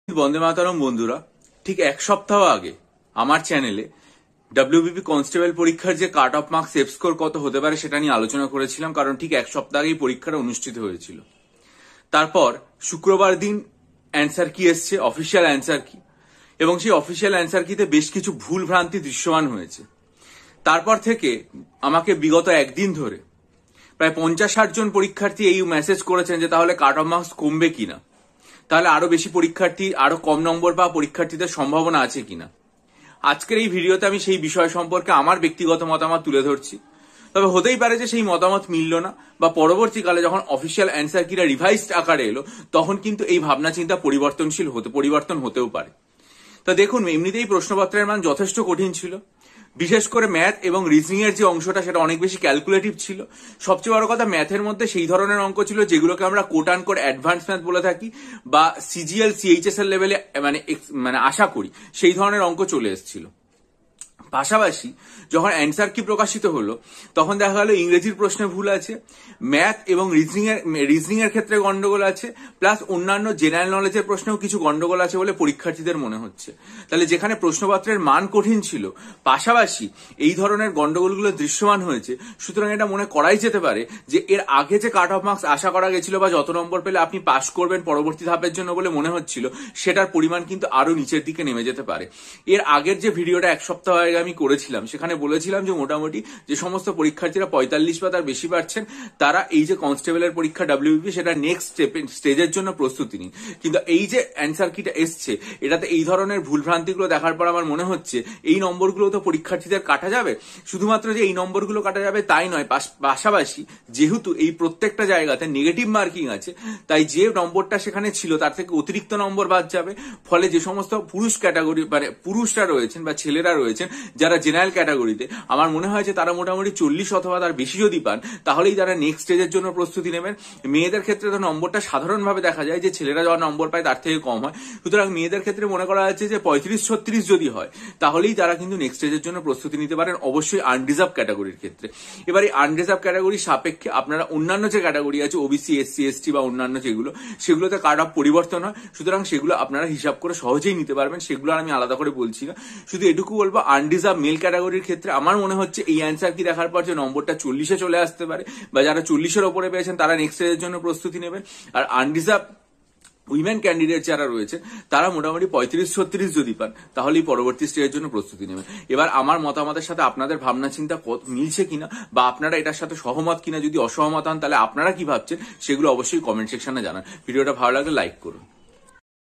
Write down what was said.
বন্দে মাতরম বন্ধুরা, ঠিক এক সপ্তাহ আগে আমার চ্যানেলে ডব্লিউবিপি কনস্টেবল পরীক্ষার যে cut off marks save score কত হতে পারে সেটা নিয়ে আলোচনা করেছিলাম, কারণ ঠিক এক সপ্তাহ আগেই পরীক্ষাটা অনুষ্ঠিত হয়েছিল। তারপর শুক্রবার দিন অ্যান্সার কি এসছে, অফিসিয়াল অ্যান্সার কি, এবং সেই অফিসিয়াল অ্যান্সার কিতে বেশ কিছু ভুল ভ্রান্তি দৃশ্যমান হয়েছে। তারপর থেকে আমাকে বিগত একদিন ধরে প্রায় 50-60 জন পরীক্ষার্থী এই মেসেজ করেছেন যে তাহলে কাট অফ মার্কস কমবে কিনা, তাহলে আরো বেশি পরীক্ষার্থী, আরো কম নম্বর পাওয়া পরীক্ষার্থীদের সম্ভাবনা আছে কিনা। আজকের এই ভিডিওতে আমি সেই বিষয় সম্পর্কে আমার ব্যক্তিগত মতামত তুলে ধরছি। তবে হতেই পারে যে সেই মতামত মিলল না, বা পরবর্তীকালে যখন অফিসিয়াল অ্যান্সার কিরা রিভাইজড আকারে এলো তখন কিন্তু এই ভাবনা চিন্তা পরিবর্তন হতেও পারে। তা দেখুন, এমনিতেই প্রশ্নপত্রের মান যথেষ্ট কঠিন ছিল। বিশেষ করে ম্যাথ এবং রিজনিং এর যে অংশটা সেটা অনেক বেশি ক্যালকুলেটিভ ছিল। সবচেয়ে বড় কথা, ম্যাথের মধ্যে সেই ধরনের অঙ্ক ছিল যেগুলোকে আমরা quote and quote advance math বলে থাকি, বা সিজিএল সিএইচএস এর লেভেলে মানে আশা করি সেই ধরনের অঙ্ক চলে এসেছিল। পাশাপাশি যখন অ্যান্সার কি প্রকাশিত হলো তখন দেখা গেল ইংরেজির প্রশ্নে ভুল আছে, ম্যাথ এবং রিজনিং এর ক্ষেত্রে গন্ডগোল আছে, প্লাস অন্যান্য জেনারেল নলেজের প্রশ্নেও কিছু গন্ডগোল আছে বলে পরীক্ষার্থীদের মনে হচ্ছে। তাহলে যেখানে প্রশ্নপত্রের মান কঠিন ছিল, পাশাপাশি এই ধরনের গন্ডগোলগুলো দৃশ্যমান হয়েছে, সুতরাং এটা মনে করাই যেতে পারে যে এর আগে যে কাট অফ মার্কস আশা করা গেছিল বা যত নম্বর পেলে আপনি পাস করবেন পরবর্তী ধাপের জন্য বলে মনে হচ্ছিল, সেটার পরিমাণ কিন্তু আরো নিচের দিকে নেমে যেতে পারে। এর আগের যে ভিডিওটা এক সপ্তাহ আগে আমি করেছিলাম সেখানে বলেছিলাম যে মোটামুটি যে সমস্ত পরীক্ষার্থীরা 45 বা তার বেশি পাচ্ছেন তারা এই যে কনস্টেবলের পরীক্ষা ডব্লিউবিপি সেটা নেক্সট স্টেজের জন্য প্রস্তুতি নিন। কিন্তু এই যে অ্যান্সার কিটা এসছে এটাতে এই ধরনের ভুলভ্রান্তিগুলো দেখার পর আমার মনে হচ্ছে এই নম্বরগুলো তো পরীক্ষার্থীদের কাটা যাবে। শুধুমাত্র যে এই নম্বরগুলো কাটা যাবে তাই নয়, পাশাপাশি যেহেতু এই প্রত্যেকটা জায়গাতে নেগেটিভ মার্কিং আছে, তাই যে নম্বরটা সেখানে ছিল তার থেকে অতিরিক্ত নম্বর বাদ যাবে। ফলে যে সমস্ত পুরুষ ক্যাটাগরি মানে পুরুষরা রয়েছেন বা ছেলেরা রয়েছেন যারা জেনারেল ক্যাটাগরিতে, আমার মনে হয় যে তারা মোটামুটি 40 অথবা তার বেশি যদি পান তাহলেই তারা নেক্সট স্টেজের জন্য প্রস্তুতি নেবেন। মেয়েদের ক্ষেত্রে তো নম্বরটা সাধারণভাবে দেখা যায় যে ছেলেরা যখন নম্বর পায় তার থেকে কম হয়, সুতরাং মেয়েদের ক্ষেত্রে মনে করা যাচ্ছে যে 35-36 যদি হয় তাহলেই তারা কিন্তু নেক্সট স্টেজের জন্য প্রস্তুতি নিতে পারেন, অবশ্যই আনরিজার্ভ ক্যাটাগরির ক্ষেত্রে। এবার এই আনরিজার্ভ ক্যাটাগরি সাপেক্ষে আপনারা অন্যান্য যে ক্যাটাগরি আছে ওবিসি, এসসি, এসটি বা অন্যান্য সেগুলোতে কাট অফ পরিবর্তন হয়, সুতরাং সেগুলো আপনারা হিসাব করে সহজেই নিতে পারবেন, সেগুলো আমি আলাদা করে বলছি না। শুধু এটুকু বলবো, আনরিজার্ভ মেল ক্যাটাগরির ক্ষেত্রে আমার মনে হচ্ছে এই অ্যান্সার কি দেখার পর যে নম্বরটা 40-এ চলে আসতে পারে, বা যারা 40-এর ওপরে পেয়েছেন তারা নেক্সট স্টেজের জন্য প্রস্তুতি নেবেন। আর আনরিজার্ভ উইমেন ক্যান্ডিডেট যারা রয়েছে তারা মোটামুটি 35-36 যদি পান তাহলেই পরবর্তী স্টেজের জন্য প্রস্তুতি নেবেন। এবার আমার মতামতের সাথে আপনাদের ভাবনা চিন্তা মিলছে কিনা, বা আপনারা এটার সাথে সহমত কিনা, যদি অসহমত হন তাহলে আপনারা কি ভাবছেন সেগুলো অবশ্যই কমেন্ট সেকশনে জানান। ভিডিওটা ভালো লাগলে লাইক করুন।